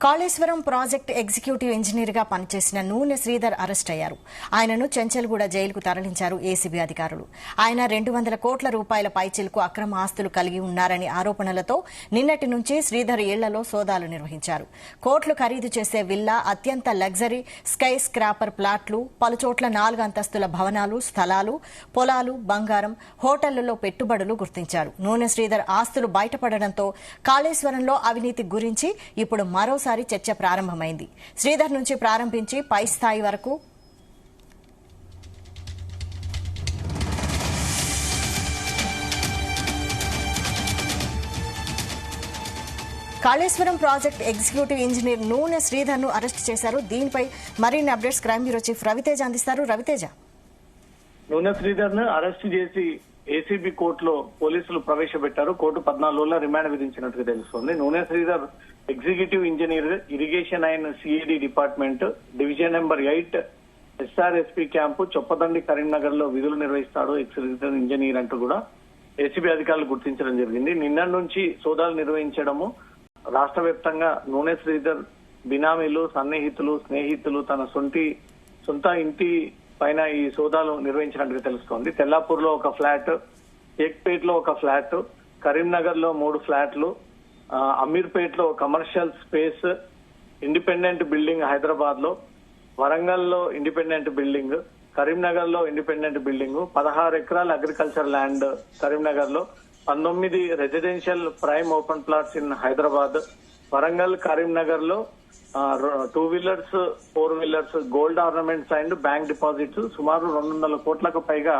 Kaleshwaram project executive engineer గా పనిచేసిన నూనె శ్రీధర్ అరెస్ట్ అయ్యారు. ఆయనను చెంచల్గూడ జైలుకు తరలించారు ఏసీబీ అధికారులు. ఆయన 200 కోట్ల రూపాయల పైచిలకు అక్రమ ఆస్తులు కలిగి ఉన్నారని ఆరోపణలతో నిన్నటి నుంచి శ్రీధర్ ఇళ్లలో సోదాలు నిర్వహించారు. కోట్లు ఖరీదు చేసే విల్లా, అత్యంత లగ్జరీ స్కై స్క్రాపర్ ప్లాట్లు, పలుచోట్ల 4 అంతస్తుల భవనాలు, స్థలాలు, పొలాలు, బంగారం, హోటళ్లలో పెట్టుబడులు గుర్తించారు. నూనె శ్రీధర్ ఆస్తులు బయటపడడంతో కాళేశ్వరంలో అవినీతి గురించి ఇప్పుడు మరోసారి చర్చ ప్రారంభమైంది. శ్రీధర్ నుంచి ప్రారంభించి పై స్థాయి వరకు కాళేశ్వరం ప్రాజెక్ట్ ఎగ్జిక్యూటివ్ ఇంజనీర్ నూనె శ్రీధర్ ను అరెస్ట్ చేశారు. దీనిపై మరిన్ని updates crime bureau chief Raviteja అందిస్తారు. రవితేజ, నూనె శ్రీధర్ ను అరెస్ట్ చేసి ఏసీబీ కోర్టులో పోలీసులు ప్రవేశపెట్టారు. కోర్టు 14 రోజుల రిమాండ్ విధించినట్టుగా తెలుస్తోంది. నూనె Sridhar executive engineer, irrigation and CID department, division number 8 SRSP camp, Choppadandi, Karimnagar లో విధులు నిర్వహిస్తాడు. ఎగ్జిక్యూటివ్ ఇంజనీర్ అంటూ కూడా ఏసీబీ అధికారులు గుర్తించడం జరిగింది. నిన్న నుంచి సోదాలు నిర్వహించడము, రాష్ట్ర వ్యాప్తంగా నూనె శ్రీధర్ బినామీలు, సన్నిహితులు, స్నేహితులు, తన సొంత ఇంటి పైన ఈ సోదాలు నిర్వహించినట్టుగా తెలుస్తోంది. తెల్లాపూర్ లో ఒక ఫ్లాట్, ఏక్పేట్ లో ఒక ఫ్లాట్, కరీంనగర్ లో 3 ఫ్లాట్లు, అమీర్పేట్ లో commercial space, independent building Hyderabad లో, వరంగల్ లో ఇండిపెండెంట్ బిల్డింగ్, కరీంనగర్ లో ఇండిపెండెంట్ బిల్డింగ్, 16 ఎకరాల అగ్రికల్చర్ ల్యాండ్ కరీంనగర్ లో, 19 residential prime open plots in Hyderabad, Warangal, Karimnagar లో 2 wheelers, 4 wheelers, gold ornaments and bank deposits, సుమారు 200 కోట్లకు పైగా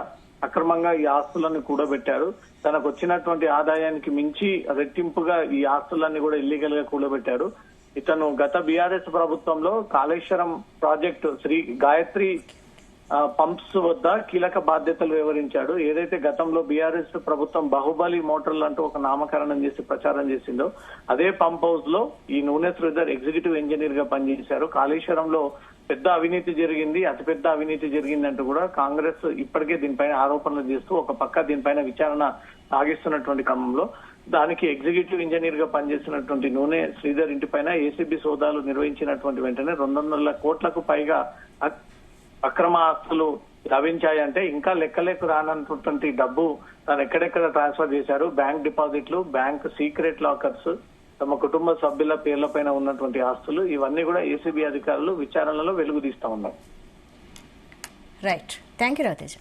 అక్రమంగా ఈ ఆస్తులను కూడబెట్టారు. తనకు వచ్చినటువంటి ఆదాయానికి మించి రెట్టింపుగా ఈ ఆస్తులన్నీ కూడా ఇల్లీగల్ గా కూడబెట్టారు. ఇతను గత బీఆర్ఎస్ ప్రభుత్వంలో కాళేశ్వరం ప్రాజెక్టు శ్రీ గాయత్రి పంప్స్ వద్ద కీలక బాధ్యతలు వివరించాడు. ఏదైతే గతంలో బీఆర్ఎస్ ప్రభుత్వం బాహుబలి మోటార్లు అంటూ ఒక నామకరణం చేసి ప్రచారం చేసిందో అదే పంప్ హౌస్ లో ఈ నూనె శ్రీధర్ ఎగ్జిక్యూటివ్ ఇంజనీర్ గా పనిచేశారు. కాళేశ్వరంలో పెద్ద అవినీతి జరిగింది, అతిపెద్ద అవినీతి జరిగిందంటూ కూడా కాంగ్రెస్ ఇప్పటికే దీనిపైన ఆరోపణలు చేస్తూ ఒక పక్క దీనిపైన విచారణ సాగిస్తున్నటువంటి క్రమంలో దానికి ఎగ్జిక్యూటివ్ ఇంజనీర్ గా పనిచేసినటువంటి నూనె శ్రీధర్ ఇంటిపైన ఏసీబీ సోదాలు నిర్వహించినటువంటి వెంటనే 200 కోట్లకు పైగా అక్రమ ఆస్తులు లభించాయంటే ఇంకా లెక్కలేకు రానటువంటి డబ్బు తాను ఎక్కడెక్కడ ట్రాన్స్ఫర్ చేశారు, బ్యాంక్ డిపాజిట్లు, బ్యాంక్ సీక్రెట్ లాకర్స్, తమ కుటుంబ సభ్యుల పేర్లపైన ఉన్నటువంటి ఆస్తులు, ఇవన్నీ కూడా ఏసీబీ అధికారులు విచారణలో వెలుగుదీస్తా ఉన్నారు. Right, thank you Raviteja.